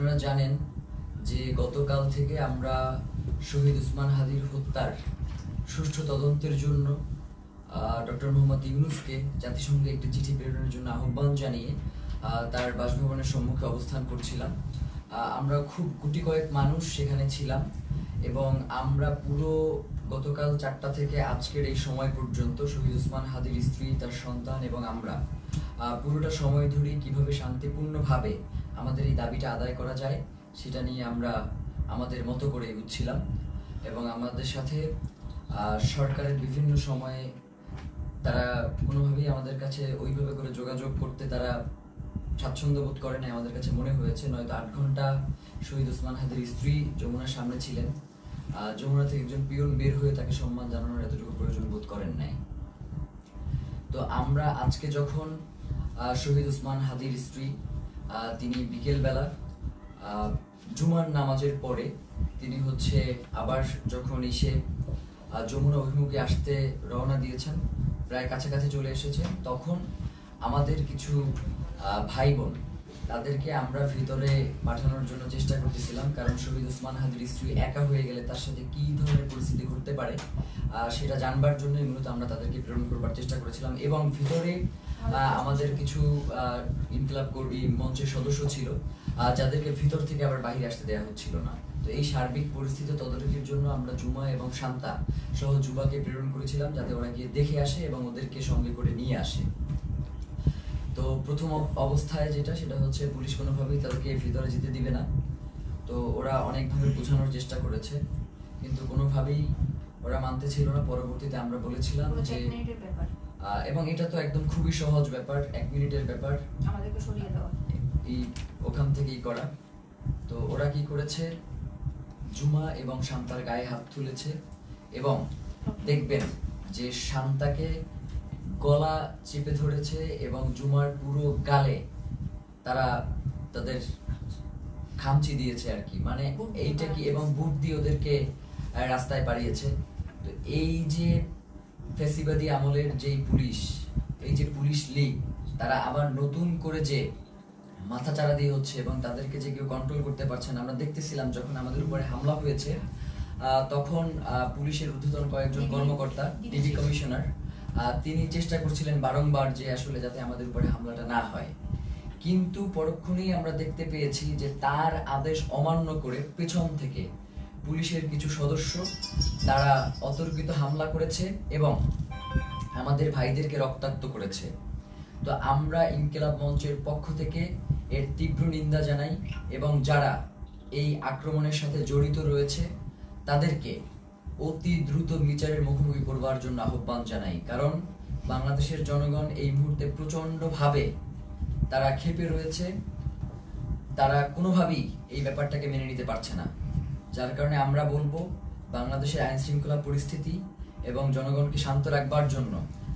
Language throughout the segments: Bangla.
আপনারা জানেন যে গতকাল থেকে আমরা শহীদ উসমান হাদির হত্যার সুষ্ঠু তদন্তের জন্য ডক্টর মোহাম্মদ ইউনূসকে জাতিসংঘে একটি চিঠি প্রেরণের জন্য আহ্বান জানিয়ে তার বাসভবনের সম্মুখে অবস্থান করছিলাম। আমরা খুব গুটি কয়েক মানুষ সেখানে ছিলাম এবং আমরা পুরো গতকাল 4টা থেকে আজকের এই সময় পর্যন্ত শহীদ উসমান হাদির স্ত্রী, তার সন্তান এবং আমরা পুরোটা সময় ধরে কিভাবে শান্তিপূর্ণভাবে আমাদের এই দাবিটা আদায় করা যায় সেটা নিয়ে আমরা আমাদের মতো করে এগুচ্ছিলাম। এবং আমাদের সাথে সরকারের বিভিন্ন সময়ে তারা কোনোভাবেই আমাদের কাছে ওইভাবে করে যোগাযোগ করতে তারা স্বাচ্ছন্দ্য বোধ করে নাই আমাদের কাছে মনে হয়েছে। নয়তো 8 ঘন্টা শহীদ উসমান হাদির স্ত্রী যমুনার সামনে ছিলেন, যমুনা থেকে একজন পিয়ন বের হয়ে তাকে সম্মান জানানোর এতটুকু প্রয়োজন বোধ করেন নাই। তো আমরা আজকে যখন শহীদ উসমান হাদির স্ত্রী তিনি বিকেলবেলা জুমার নামাজের পরে তিনি আবার যখন এসে যমুনা অভিমুখে আসতে রওনা দিয়েছেন, প্রায় কাছাকাছি চলে এসেছে, তখন আমাদের কিছু ভাই বোন তাদেরকে আমরা ভিতরে পাঠানোর জন্য চেষ্টা করতেছিলাম, কারণ শহীদ উসমান হাদির স্ত্রী একা হয়ে গেলে তার সাথে কি ধরনের পরিস্থিতি ঘটতে পারে সেটা জানবার জন্য মূলত আমরা তাদেরকে প্রেরণ করবার চেষ্টা করেছিলাম। এবং ভিতরে আমাদের কিছু ইনকিলাব কর্মী মঞ্চের সদস্য ছিল যাদেরকে ভিতর থেকে আবার বাইরে আসতে দেওয়া হচ্ছিল না। তো এই সার্বিক পরিস্থিতি তদারকির জন্য আমরা জুমা এবং শান্তা সহ যুবাকে প্রেরণ করেছিলাম, যাতে ওরা গিয়ে দেখে আসে এবং ওদেরকে সঙ্গে করে নিয়ে আসে। তো প্রথম অবস্থায় সেটা হচ্ছে পুলিশ কোনোভাবেই তাদেরকে ভিতরে যেতে দিবে না। তো ওরা অনেকভাবে বোঝানোর চেষ্টা করেছে, কিন্তু কোনোভাবেই ওরা মানতে ছিল না। পরবর্তীতে আমরা বলেছিলাম যে এবং এটা তো একদম খুবই সহজ ব্যাপার, 1 মিনিটের ব্যাপার, আমাদেরকে সরিয়ে দেওয়া, এই ওখান থেকেই করা। তো ওরা কি করেছে, জুমা এবং শান্তার গায়ে হাত তুলেছে এবং দেখবেন যে শান্তাকে গলা চেপে ধরেছে এবং জুমার পুরো গালে তারা তাদের খামচি দিয়েছে আর কি, মানে এইটা কি, এবং বুট দিয়ে ওদেরকে রাস্তায় পাঠিয়েছে। তো এই যে ফ্যাসিবাদী আমলের যেই পুলিশ, এই যে পুলিশ লীগ, তারা আবার নতুন করে যে মাথাচাড়া দিয়ে হচ্ছে এবং তাদেরকে যে কেউ কন্ট্রোল করতে পারছে না। আমরা দেখতেছিলাম যখন আমাদের উপরে হামলা হয়েছে তখন পুলিশের ঊর্ধ্বতন কয়েকজন কর্মকর্তা, ডিবি কমিশনার, তিনি চেষ্টা করছিলেন বারংবার যে আসলে যাতে আমাদের উপরে হামলাটা না হয়, কিন্তু পরক্ষণেই আমরা দেখতে পেয়েছি যে তার আদেশ অমান্য করে পেছন থেকে পুলিশের কিছু সদস্য তারা অতর্কিত হামলা করেছে এবং আমাদের ভাইদেরকে রক্তাক্ত করেছে। তো আমরা ইনকিলাব মঞ্চের পক্ষ থেকে এর তীব্র নিন্দা জানাই এবং যারা এই আক্রমণের সাথে জড়িত রয়েছে তাদেরকে অতি দ্রুত বিচারের মুখোমুখি করবার জন্য আহ্বান জানাই। কারণ বাংলাদেশের জনগণ এই মুহূর্তে প্রচন্ডভাবে তারা ক্ষেপে রয়েছে, তারা কোনোভাবেই এই ব্যাপারটাকে মেনে নিতে পারছে না। যার কারণে আমরা বলবো, বাংলাদেশের আইন শৃঙ্খলা পরিস্থিতি এবং জনগণকে শান্ত রাখবার জন্য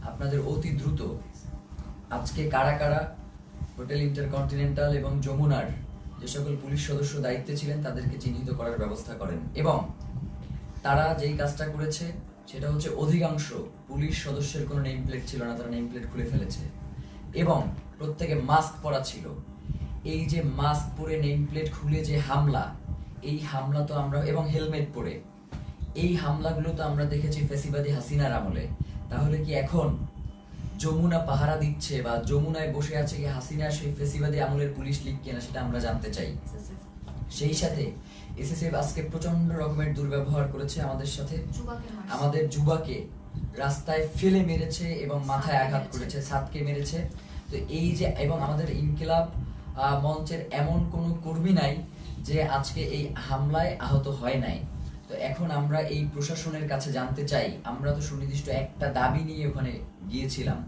আপনাদের অতি দ্রুত আজকে কারা কারা হোটেল ইন্টারকন্টিনেন্টাল এবং যমুনার যে সকল পুলিশ সদস্য দায়িত্বে ছিলেন তাদেরকে চিহ্নিত করার ব্যবস্থা করেন। এবং তারা যেই কাজটা করেছে সেটা হচ্ছে, অধিকাংশ পুলিশ সদস্যের কোনো নেম প্লেট ছিল না, তারা নেম প্লেট খুলে ফেলেছে এবং প্রত্যেকে মাস্ক পরা ছিল। এই যে মাস্ক পরে নেম প্লেট খুলে যে হামলা, এই হামলা তো আমরা, এবং হেলমেট পরে এই হামলাগুলো তো আমরা দেখেছি ফ্যাসিবাদী হাসিনার আমলে। তাহলে কি এখন যমুনা পাহারা দিচ্ছে বা যমুনায় বসে আছে কি হাসিনা সেই ফ্যাসিবাদী আমলের পুলিশ লীগ কিনা, সেটা আমরা জানতে চাই। সেই সাথে এসএসএফ আজকে প্রচন্ড রকমের দুর্ব্যবহার করেছে আমাদের সাথে, আমাদের যুবাকে রাস্তায় ফেলে মেরেছে এবং মাথায় আঘাত করেছে, ছাদকে মেরেছে। তো এই যে, এবং আমাদের ইনকিলাব মঞ্চের এমন কোনো কর্মী নাই যে আজকে এই হামলায় আহত হয় নাই। তো এখন আমরা এই প্রশাসনের কাছে জানতে চাই, আমরা তো সুনির্দিষ্ট একটা দাবি নিয়ে ওখানে গিয়েছিলাম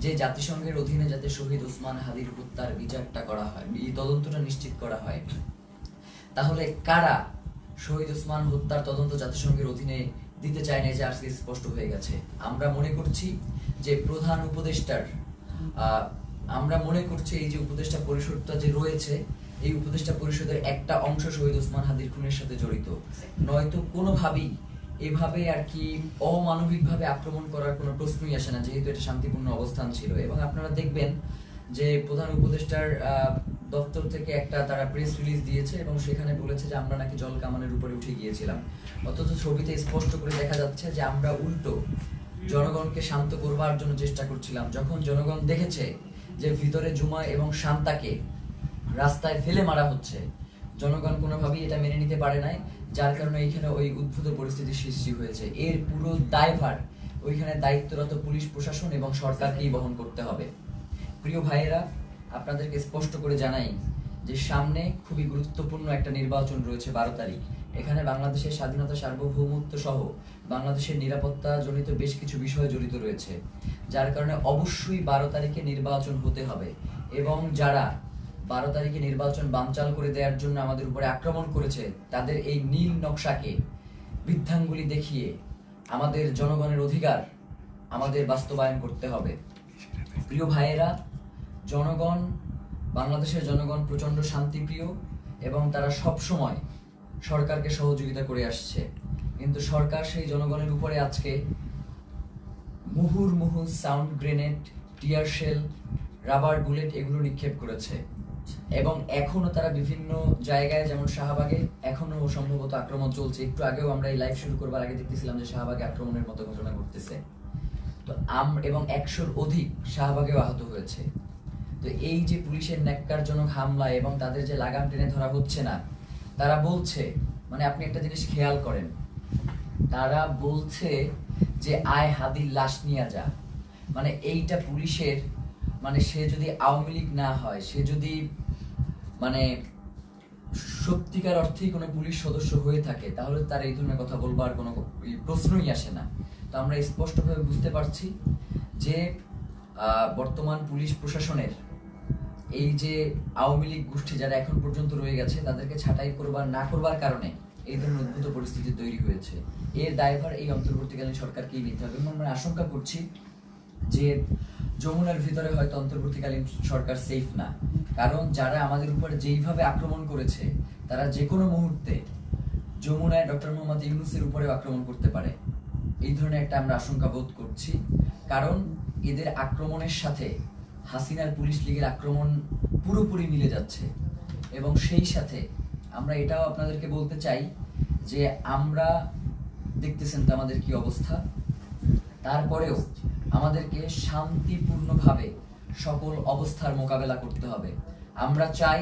যে জাতিসংঘের অধীনে যাতে শহীদ উসমান হাদির হত্যার বিচারটা করা হয়, এই তদন্তটা নিশ্চিত করা হয়। তাহলে কারা শহীদ উসমান হত্যার তদন্ত জাতিসংঘের অধীনে দিতে চায় না, যে আজকে স্পষ্ট হয়ে গেছে। আমরা মনে করছি যে প্রধান উপদেষ্টার, আমরা মনে করছি এই যে উপদেষ্টা পরিষদটা যে রয়েছে, এই উপদেষ্টা পরিষদের একটা অংশ শহীদ উসমান হাদির খুনের সাথে জড়িত, নয়তো কোনোভাবেই এভাবে আর কি অমানবিকভাবে আক্রমণ করার কোনো প্রশ্নই আসে না, যেহেতু এটা শান্তিপূর্ণ অবস্থান ছিল। এবং আপনারা দেখবেন যে প্রধান উপদেষ্টার দপ্তর থেকে একটা তারা প্রেস রিলিজ দিয়েছে এবং সেখানে বলেছে যে আমরা নাকি জল কামানের উপরে উঠে গিয়েছিলাম, অথচ ছবিতে স্পষ্ট করে দেখা যাচ্ছে যে আমরা উল্টো জনগণকে শান্ত করবার জন্য চেষ্টা করছিলাম। যখন জনগণ দেখেছে যে ভিতরে জুমা এবং শান্তাকে রাস্তায় ফেলে মারা হচ্ছে, জনগণ কোনোভাবেই এটা মেনে নিতে পারে নাই, যার কারণে এইখানে ওই উদ্ভূত পরিস্থিতির সৃষ্টি হয়েছে। এর পুরো দায়ভার ওইখানে দায়িত্বরত পুলিশ প্রশাসন এবং সরকারকেই বহন করতে হবে। প্রিয় ভাইয়েরা, আপনাদেরকে স্পষ্ট করে জানাই যে সামনে খুবই গুরুত্বপূর্ণ একটা নির্বাচন রয়েছে 12 তারিখ। এখানে বাংলাদেশের স্বাধীনতা, সার্বভৌমত্ব সহ বাংলাদেশের নিরাপত্তা জনিত বেশ কিছু বিষয় জড়িত রয়েছে, যার কারণে অবশ্যই 12 তারিখে নির্বাচন হতে হবে। এবং যারা 12 তারিখে নির্বাচন বানচাল করে দেওয়ার জন্য আমাদের উপরে আক্রমণ করেছে, তাদের এই নীল নকশাকে বৃদ্ধাঙ্গুলি দেখিয়ে আমাদের জনগণের অধিকার আমাদের বাস্তবায়ন করতে হবে। প্রিয় ভাইয়েরা, জনগণ, বাংলাদেশের জনগণ প্রচন্ড শান্তিপ্রিয় এবং তারা সব সময় সরকারকে সহযোগিতা করে আসছে, কিন্তু সরকার সেই জনগণের উপরে আজকে মুহুর্মুহু sound grenade, tear shell, rubber bullet এগুলো নিক্ষেপ করেছে। এবং এখনো তারা বিভিন্ন জায়গায়, যেমন শাহবাগে এখনো সম্ভবত আক্রমণ চলছে। একটু আগেও আমরা এই লাইভ শুরু করবার আগে দেখতেছিলাম যে শাহবাগে আক্রমণের মতো ঘটনা ঘটতেছে। তো এবং 100-র অধিক শাহবাগেও আহত হয়েছে। তো এই যে পুলিশের ন্যাক্কারজনক হামলা এবং তাদের যে লাগাম টেনে ধরা হচ্ছে না, তারা বলছে, মানে আপনি একটা জিনিস খেয়াল করেন, তারা বলছে যে আয় হাদির লাশ নিয়ে যা। মানে এইটা পুলিশের, মানে সে যদি আওয়ামী লীগ না হয়, সে যদি মানে সত্যিকার অর্থেই কোনো পুলিশ সদস্য হয়ে থাকে, তাহলে তার এই ধরনের কথা বলবার কোনো প্রশ্নই আসে না। তো আমরা স্পষ্টভাবে বুঝতে পারছি যে বর্তমান পুলিশ প্রশাসনের এই যে আওয়ামী লীগ গোষ্ঠী যারা এখন পর্যন্ত রয়ে গেছে, তাদেরকে ছাঁটাই করবার না করবার কারণে এই ধরনের উদ্ভূত পরিস্থিতি তৈরি হয়েছে। এর দায়ভার এই অন্তর্বর্তীকালীন সরকারকেই নিতে হবে। এবং আমরা আশঙ্কা করছি যে যমুনার ভিতরে হয়তো অন্তর্বর্তীকালীন সরকার সেফ না, কারণ যারা আমাদের উপরে যেইভাবে আক্রমণ করেছে, তারা যে কোনো মুহূর্তে যমুনায় ডক্টর মোহাম্মদ ইউনূসের উপরেও আক্রমণ করতে পারে। এই ধরনের একটা আমরা আশঙ্কা বোধ করছি, কারণ এদের আক্রমণের সাথে হাসিনার পুলিশ লীগের আক্রমণ পুরোপুরি মিলে যাচ্ছে। এবং সেই সাথে আমরা এটাও আপনাদেরকে বলতে চাই যে আমরা দেখতেছেন তো আমাদের কি অবস্থা, তারপরেও আমাদেরকে শান্তিপূর্ণভাবে সকল অবস্থার মোকাবেলা করতে হবে। আমরা চাই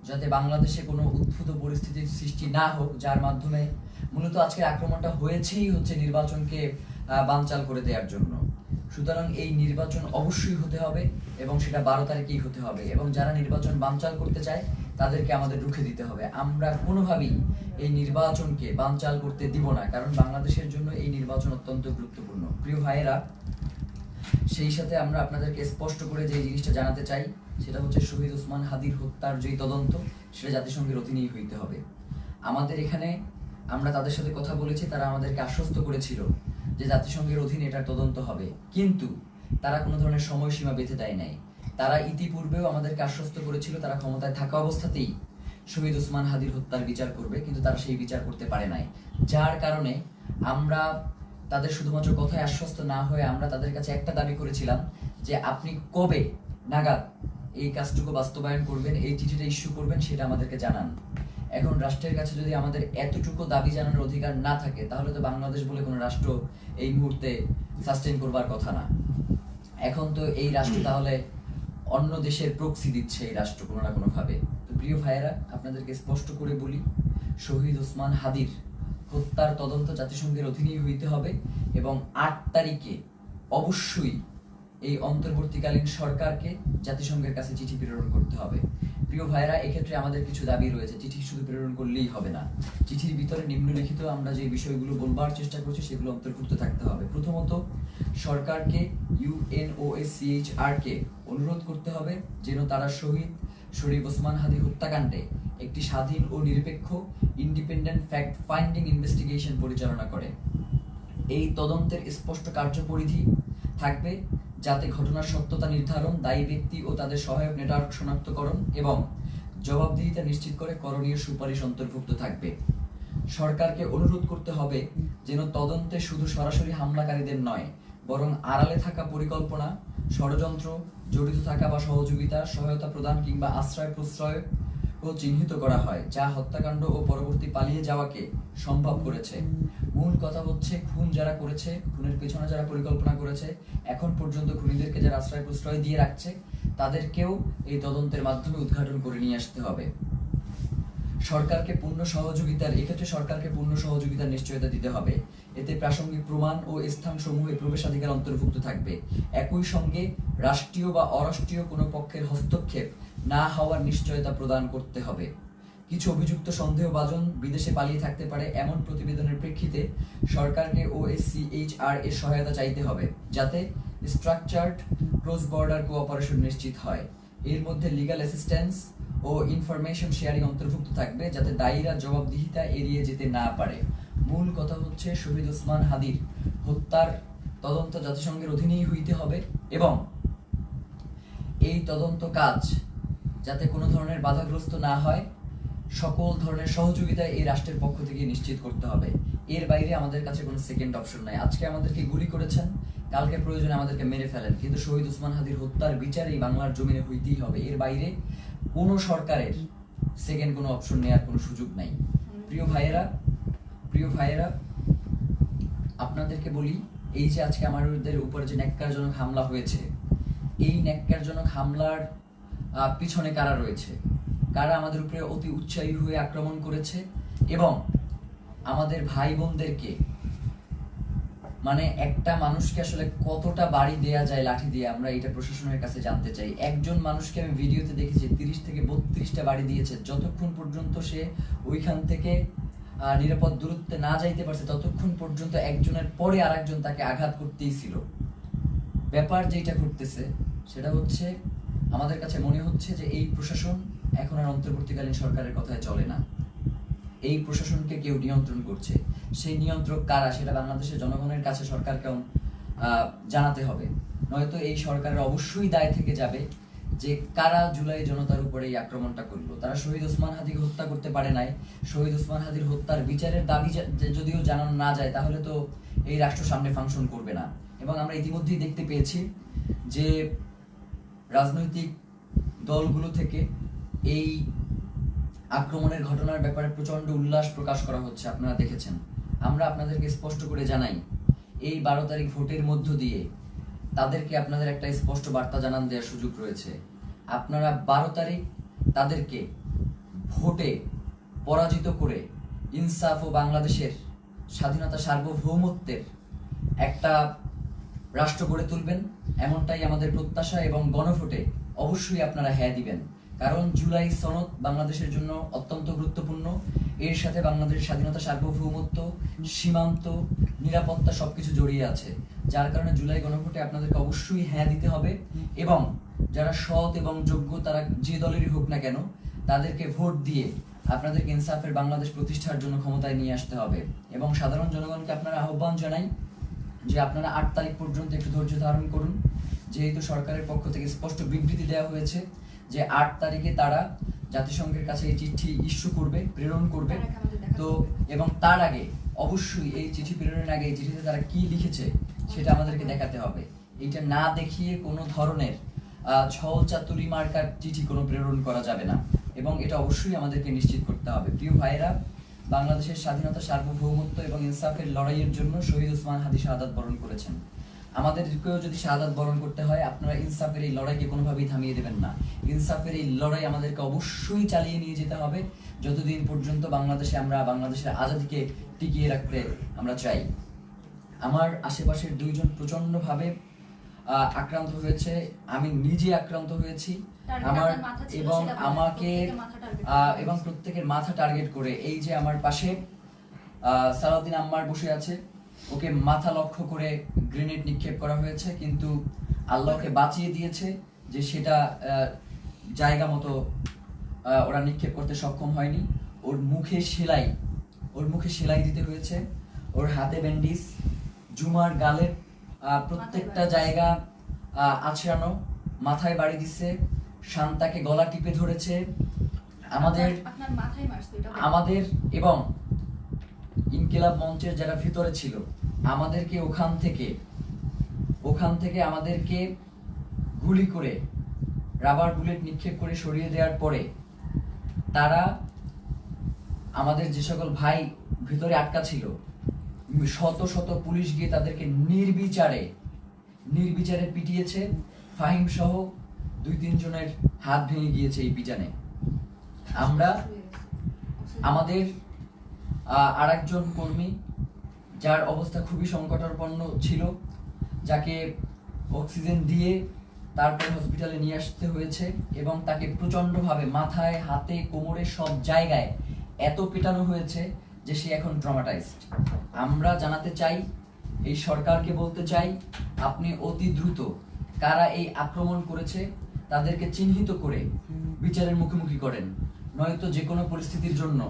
যাতে বাংলাদেশে কোনো উদ্ভূত পরিস্থিতির সৃষ্টি না হোক, যার মাধ্যমে মূলত আজকের আক্রমণটা হয়েছেই হচ্ছে নির্বাচনকে বানচাল করে দেওয়ার জন্য। সুতরাং এই নির্বাচন অবশ্যই হতে হবে এবং সেটা 12 তারিখেই হতে হবে। এবং যারা নির্বাচন বানচাল করতে চায় তাদেরকে আমাদের রুখে দিতে হবে। আমরা কোনোভাবেই এই নির্বাচনকে বানচাল করতে দিব না, কারণ বাংলাদেশের জন্য এই নির্বাচন অত্যন্ত গুরুত্বপূর্ণ। প্রিয় ভাইয়েরা, সেই সাথে আমরা আপনাদেরকে স্পষ্ট করে যে জিনিসটা জানাতে চাই, সেটা হচ্ছে শহীদ ওসমান হাদির হত্যার যে তদন্ত, সেটা জাতিসংঘের অধীনেই হইতে হবে। আমাদের এখানে আমরা তাদের সাথে কথা বলেছি, তারা আমাদেরকে আশ্বস্ত করেছিল যে জাতিসংঘের অধীনে এটার তদন্ত হবে, কিন্তু তারা কোনো ধরনের সময়সীমা বেঁধে দেয় নাই। তারা ইতিপূর্বেও আমাদেরকে আশ্বস্ত করেছিল তারা ক্ষমতায় থাকা অবস্থাতেই শহীদ ওসমান হাদির হত্যার বিচার করবে, কিন্তু তারা সেই বিচার করতে পারে নাই। যার কারণে আমরা তাদের শুধুমাত্র কথায় আশ্বস্ত না হয়ে আমরা তাদের কাছে একটা দাবি করেছিলাম যে আপনি কবে নাগাদ এই কাজটুকু বাস্তবায়ন করবেন, এই চিঠিটা ইস্যু করবেন, সেটা আমাদেরকে জানান। এখন রাষ্ট্রের কাছে যদি আমাদের এতটুকু দাবি জানানোর অধিকার না থাকে, তাহলে তো বাংলাদেশ বলে কোনো রাষ্ট্র এই মুহূর্তে সাস্টেইন করবার কথা না। এখন তো এই রাষ্ট্র তাহলে অন্য দেশের প্রক্সি দিচ্ছে এই রাষ্ট্র কোনো না কোনো ভাবে। তো প্রিয় ভাইয়েরা, আপনাদেরকে স্পষ্ট করে বলি, শহীদ ওসমান হাদির হত্যার তদন্ত জাতিসংঘের অধীনেই হইতে হবে এবং 8 তারিখে অবশ্যই এই অন্তর্বর্তীকালীন সরকারকে জাতিসংঘের কাছে চিঠি প্রেরণ করতে হবে। প্রিয় ভাইরা, এক্ষেত্রে আমাদের কিছু দাবি রয়েছে। চিঠি শুধু প্রেরণ করলেই হবে না, চিঠির ভিতরে নিম্নলিখিত আমরা যে বিষয়গুলো বলবার চেষ্টা করছি সেগুলো অন্তর্ভুক্ত থাকতে হবে। প্রথমত, সরকারকে UNOHCHR কে অনুরোধ করতে হবে যেন তারা শহীদ শরীফ ওসমান হাদি হত্যাকাণ্ডে একটি স্বাধীন ও নিরপেক্ষ ইন্ডিপেন্ডেন্ট ফ্যাক্ট ফাইন্ডিং ইনভেস্টিগেশন পরিচালনা করে। এই তদন্তের স্পষ্ট কার্যপরিধি থাকবে যাতে ঘটনার সত্যতা নির্ধারণ, দায়ী ব্যক্তি ও তাদের সহায়ক নেটওয়ার্ক শনাক্তকরণ এবং জবাবদিহিতা নিশ্চিত করে করণীয় সুপারিশ অন্তর্ভুক্ত থাকবে। সরকারকে অনুরোধ করতে হবে যেন তদন্তে শুধু সরাসরি হামলাকারীদের নয়, বরং আড়ালে থাকা পরিকল্পনা, ষড়যন্ত্র, জড়িত থাকা বা সহযোগিতা, সহায়তা প্রদান কিংবা আশ্রয় প্রশ্রয় ও চিহ্নিত করা হয়, যা হত্যাকাণ্ড ও পরবর্তী পালিয়ে যাওয়াকে সম্ভব করেছে। মূল কথা হচ্ছে, খুন যারা করেছে, খুনের পেছনে যারা পরিকল্পনা করেছে, এখন পর্যন্ত খুনিদেরকে যারা আশ্রয় প্রশ্রয় দিয়ে রাখছে, তাদেরকেও এই তদন্তের মাধ্যমে উদ্ঘাটন করে নিয়ে আসতে হবে। সরকারকে পূর্ণ সহযোগিতার নিশ্চয়তা দিতে হবে। এতে প্রাসঙ্গিক প্রমাণ ও স্থানসমূহে প্রবেশাধিকার অন্তর্ভুক্ত থাকবে। একই সঙ্গে রাষ্ট্রীয় বা অরাষ্ট্রীয় কোনো পক্ষের হস্তক্ষেপ না হওয়ার নিশ্চয়তা প্রদান করতে হবে। কিছু অভিযুক্ত সন্দেহভাজন বিদেশে পালিয়ে থাকতে পারে এমন প্রতিবেদনের প্রেক্ষিতে সরকারকে OSCHR এর সহায়তা চাইতে হবে, যাতে স্ট্রাকচার্ড ক্রস বর্ডার কোঅপারেশন নিশ্চিত হয়। এর মধ্যে লিগ্যাল অ্যাসিস্ট্যান্স ও ইনফরমেশন শেয়ারিং অন্তর্ভুক্ত থাকবে, যাতে দায়ীরা জবাবদিহিতা এড়িয়ে যেতে না পারে। মূল কথা হচ্ছে, শহীদ ওসমান হাদির হত্যার তদন্ত জাতিসংঘের অধীনেই হইতে হবে এবং এই তদন্ত কাজ যাতে কোনো ধরনের বাধাগ্রস্ত না হয়, সকল ধরনের সহযোগিতা এই রাষ্ট্রের পক্ষ থেকে নিশ্চিত করতে হবে। এর বাইরে আমাদের কাছে কোনো সেকেন্ড অপশন নাই। আজকে আমাদেরকে গুলি করেছেন, কালকে প্রয়োজনে আমাদেরকে মেরে ফেলেন, কিন্তু শহীদ ওসমান হাদির হত্যার বিচার এই বাংলার জমিনে হইতেই হবে। এর বাইরে কোনো সরকারের সেকেন্ড কোনো অপশন নেওয়ার কোনো সুযোগ নাই। প্রিয় ভাইয়েরা, আপনাদেরকে বলি, এই যে আজকে আমাদের উপরে যে ন্যাক্কারজনক হামলা হয়েছে, এই ন্যাক্কারজনক হামলার পিছনে কারা রয়েছে, কারা আমাদের উপরে অতি উৎসাহী হয়ে আক্রমণ করেছে এবং আমাদের ভাই বোনদেরকে, মানে একটা মানুষকে আসলে কতটা বাড়ি দেয়া যায় লাঠি দিয়ে, আমরা এটা প্রশাসনের কাছে জানতে চাই। একজন মানুষকে আমি ভিডিওতে দেখেছি 30 থেকে 32টা বাড়ি দিয়েছে, যতক্ষণ পর্যন্ত সে ওইখান থেকে নিরাপদ দূরত্বে না যাইতে পারছে ততক্ষণ পর্যন্ত একজনের পরে আরেকজন তাকে আঘাত করতেই ছিল। ব্যাপার যেটা ঘটতেছে সেটা হচ্ছে, আমাদের কাছে মনে হচ্ছে যে এই প্রশাসন এখন আর অন্তর্বর্তীকালীন সরকারের কথায় চলে না। এই প্রশাসনকে কেউ নিয়ন্ত্রণ করছে। সেই নিয়ন্ত্রক কারা সেটা বাংলাদেশের জনগণের কাছে সরকারকে জানাতে হবে, নয়তো এই সরকারের অবশ্যই দায় থেকে যাবে যে কারা জুলাই জনতার উপরে এই আক্রমণটা করলো। তারা শহীদ ওসমান হাদিকে হত্যা করতে পারে নাই। শহীদ ওসমান হাদির হত্যার বিচারের দাবি যদিও জানানো না যায়, তাহলে তো এই রাষ্ট্র সামনে ফাংশন করবে না। এবং আমরা ইতিমধ্যেই দেখতে পেয়েছি যে রাজনৈতিক দলগুলো থেকে এই আক্রমণের ঘটনার ব্যাপারে প্রচন্ড উল্লাস প্রকাশ করা হচ্ছে, আপনারা দেখেছেন। আমরা আপনাদেরকে স্পষ্ট করে জানাই, এই 12 তারিখ ভোটের মধ্য দিয়ে তাদেরকে আপনাদের একটা স্পষ্ট বার্তা জানান দেওয়ার সুযোগ রয়েছে। আপনারা 12 তারিখ তাদেরকে ভোটে পরাজিত করে ইনসাফ ও বাংলাদেশের স্বাধীনতা সার্বভৌমত্বের একটা রাষ্ট্র গড়ে তুলবেন, এমনটাই আমাদের প্রত্যাশা। এবং গণভোটে অবশ্যই আপনারা হ্যাঁ দিবেন, কারণ জুলাই সনদ বাংলাদেশের জন্য অত্যন্ত গুরুত্বপূর্ণ। এর সাথে বাংলাদেশের স্বাধীনতা সার্বভৌমত্ব, সীমান্ত, নিরাপত্তা সবকিছু জড়িয়ে আছে। যার কারণে জুলাই গণভোটে আপনাদেরকে অবশ্যই হ্যাঁ দিতে হবে এবং যারা সৎ এবং যোগ্য, তারা যে দলেরই হোক না কেন, তাদেরকে ভোট দিয়ে আপনাদেরকে ইনসাফের বাংলাদেশ প্রতিষ্ঠার জন্য ক্ষমতায় নিয়ে আসতে হবে। এবং সাধারণ জনগণকে আপনারা আহ্বান জানাই যে আপনারা 8 তারিখ পর্যন্ত একটু ধৈর্য ধারণ করুন, যেহেতু সরকারের পক্ষ থেকে স্পষ্ট বিবৃতি দেওয়া হয়েছে যে 8 তারিখে তারা জাতিসংঘের কাছে এই চিঠি ইস্যু করবে, প্রেরণ করবে। তো এবং তার আগে অবশ্যই এই চিঠি প্রেরণের আগে এই চিঠিতে তারা কি লিখেছে সেটা আমাদেরকে দেখাতে হবে। এইটা না দেখিয়ে কোনো ধরনের ছল চাতুরি মার্কার চিঠি কোনো প্রেরণ করা যাবে না এবং এটা অবশ্যই আমাদেরকে নিশ্চিত করতে হবে। প্রিয় ভাইয়েরা, বাংলাদেশের স্বাধীনতা সার্বভৌমত্ব এবং ইনসাফের লড়াইয়ের জন্য শহীদ ওসমান হাদি শাহাদাত বরণ করেছেন। আমাদেরকেও যদি শাহাদাত বরণ করতে হয়, আপনারা ইনসাফের এই লড়াইকে কোনোভাবেই থামিয়ে দেবেন না। ইনসাফের এই লড়াই আমাদেরকে অবশ্যই চালিয়ে নিয়ে যেতে হবে যতদিন পর্যন্ত বাংলাদেশে আমরা বাংলাদেশের আজাদীকে টিকিয়ে রাখতে আমরা চাই। আমার আশেপাশের 2 জন প্রচন্ডভাবে আক্রান্ত হয়েছে, আমি নিজে আক্রান্ত হয়েছি। আমার এবং আমাকে এবং প্রত্যেকের মাথা টার্গেট করে, এই যে আমার পাশে সালাউদ্দিন আম্মার বসে আছে, ওকে মাথা লক্ষ্য করে গ্রেনেড নিক্ষেপ করা হয়েছে, কিন্তু আল্লাহকে বাঁচিয়ে দিয়েছে যে সেটা জায়গা মতো ওরা নিক্ষেপ করতে সক্ষম হয়নি। ওর মুখে সেলাই দিতে হয়েছে, ওর হাতে ব্যান্ডিজ, জুমার গালের প্রত্যেকটা জায়গা আছড়ানো, মাথায় বাড়ি দিচ্ছে, শান্তাকে গলা টিপে ধরেছে। আমাদের এবং ইনকিলাব মঞ্চের যারা ভিতরে ছিল, আমাদেরকে ওখান থেকে ওখান থেকে আমাদেরকে গুলি করে রাবার বুলেট নিক্ষেপ করে সরিয়ে দেওয়ার পরে তারা আমাদের যে সকল ভাই ভিতরে আটকা ছিল, শত শত পুলিশ গিয়ে তাদেরকে নির্বিচারে পিটিয়েছে। ফাহিম সহ 2-3 জনের হাত ভেঙে গিয়েছে এই পিটানে। আমরা আমাদের আরেকজন কর্মী যার অবস্থা খুবই সংকটাপন্ন ছিল, যাকে অক্সিজেন দিয়ে তারপর হসপিটালে নিয়ে আসতে হয়েছে এবং তাকে প্রচন্ডভাবে মাথায়, হাতে, কোমরে সব জায়গায় এত পেটানো হয়েছে যে সে এখন ট্রমাটাইজড। আমরা জানাতে চাই, এই সরকারকে বলতে চাই, আপনি অতি দ্রুত কারা এই আক্রমণ করেছে তাদেরকে চিহ্নিত করে বিচারের মুখোমুখি করেন, নয়তো যে কোনো পরিস্থিতির জন্য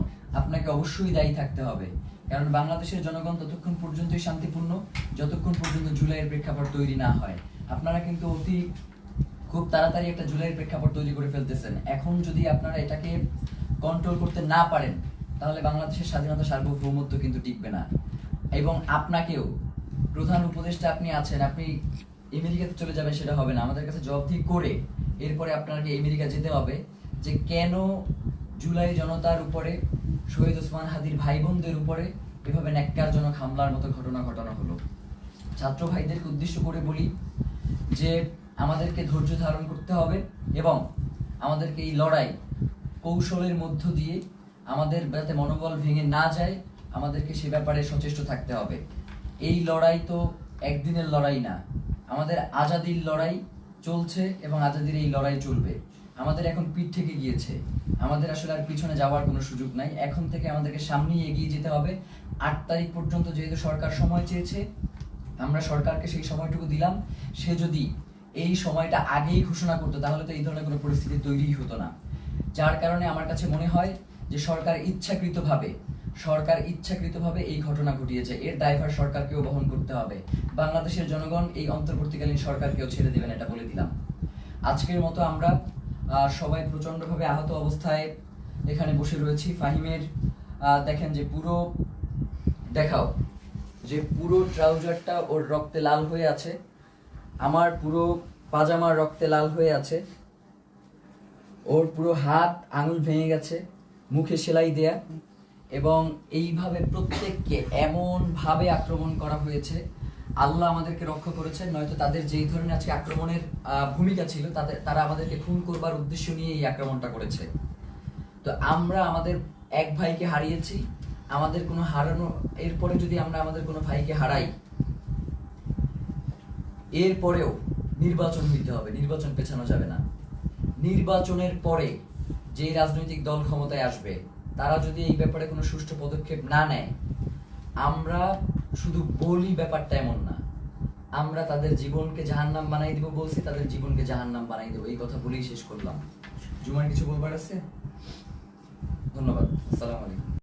আপনাকে অবশ্যই দায়ী থাকতে হবে। কারণ বাংলাদেশের জনগণ ততক্ষণ পর্যন্তই শান্তিপূর্ণ যতক্ষণ পর্যন্ত জুলাইয়ের প্রেক্ষাপট তৈরি না হয়। আপনারা কিন্তু খুব তাড়াতাড়ি একটা জুলাইয়ের প্রেক্ষাপট তৈরি করে ফেলতেছেন। এখন যদি আপনারা এটাকে কন্ট্রোল করতে না পারেন তাহলে বাংলাদেশের স্বাধীনতা, সার্বভৌমত্ব কিন্তু টিকবে না। এবং আপনাকেও, প্রধান উপদেষ্টা আপনি আছেন, আপনি আমেরিকাতে চলে যাবেন সেটা হবে না। আমাদের কাছে জবাবদিহি করে এরপরে আপনাকে আমেরিকা যেতে হবে যে কেন জুলাই জনতার উপরে, শহীদ ওসমান হাদির ভাই বোনদের উপরে এভাবে ন্যাক্কারজনক হামলার মতো ঘটনা ঘটানো হলো। ছাত্র ভাইদেরকে উদ্দেশ্য করে বলি যে আমাদেরকে ধৈর্য ধারণ করতে হবে এবং আমাদেরকে এই লড়াই কৌশলের মধ্য দিয়ে আমাদের যাতে মনোবল ভেঙে না যায়, আমাদেরকে সে ব্যাপারে সচেষ্ট থাকতে হবে। এই লড়াই তো একদিনের লড়াই না, আমাদের আজাদির লড়াই চলছে এবং আজাদির এই লড়াই চলবে। আমাদের এখন পিঠ থেকে গিয়েছে, আমাদের আসলে আর পিছনে যাওয়ার কোনো সুযোগ নাই। এখন থেকে আমাদেরকে সামনেই এগিয়ে যেতে হবে। 8 তারিখ পর্যন্ত যেহেতু সরকার সময় চেয়েছে, আমরা সরকারকে সেই সময়টুকু দিলাম। সে যদি এই সময়টা আগেই ঘোষণা করতো তাহলে তো এই ধরনের কোনো পরিস্থিতি তৈরিই হতো না। যার কারণে আমার কাছে মনে হয় যে সরকার ইচ্ছাকৃতভাবে এই ঘটনা ঘটিয়েছে। এর দায়ভার সরকারকেও বহন করতে হবে। বাংলাদেশের জনগণ এই অন্তর্বর্তীকালীন সরকারকেও ছেড়ে দেবেন, এটা বলে দিলাম। আজকের মতো আমরা সবাই প্রচন্ডভাবে আহত অবস্থায় এখানে বসে রয়েছি। ফাহিমের দেখেন যে পুরো ট্রাউজারটা ওর রক্তে লাল হয়ে আছে, আমার পুরো পাজামার রক্তে লাল হয়ে আছে, ওর পুরো হাত আঙুল ভেঙে গেছে, মুখে সেলাই দেয়া, এবং এইভাবে প্রত্যেককে এমন ভাবে আক্রমণ করা হয়েছে। আল্লাহ আমাদেরকে রক্ষা করেছেন, নয়তো তাদের যেই ধরনের আজকে আক্রমণের ভূমিকা ছিল তারা আমাদেরকে খুন করবার উদ্দেশ্য নিয়ে এই আক্রমণটা করেছে। তো আমরা আমাদের এক ভাইকে হারিয়েছি, আমাদের কোনো হারানো, এরপরে যদি আমরা আমাদের কোনো ভাইকে হারাই, এরপরেও নির্বাচন হইতে হবে, নির্বাচন পেছানো যাবে না। নির্বাচনের পরে যে রাজনৈতিক দল ক্ষমতায় আসবে তারা যদি এই ব্যাপারে কোনো সুষ্ঠু পদক্ষেপ না নেয়, আমরা শুধু বলি ব্যাপারটা এমন না, আমরা তাদের জীবনকে জাহান্নাম বানাই দিব বলছি, তাদের জীবনকে জাহান্নাম বানাই দেবো, এই কথা বলেই শেষ করলাম। জুমার কিছু বলবার আছে? ধন্যবাদ। আসসালামু আলাইকুম।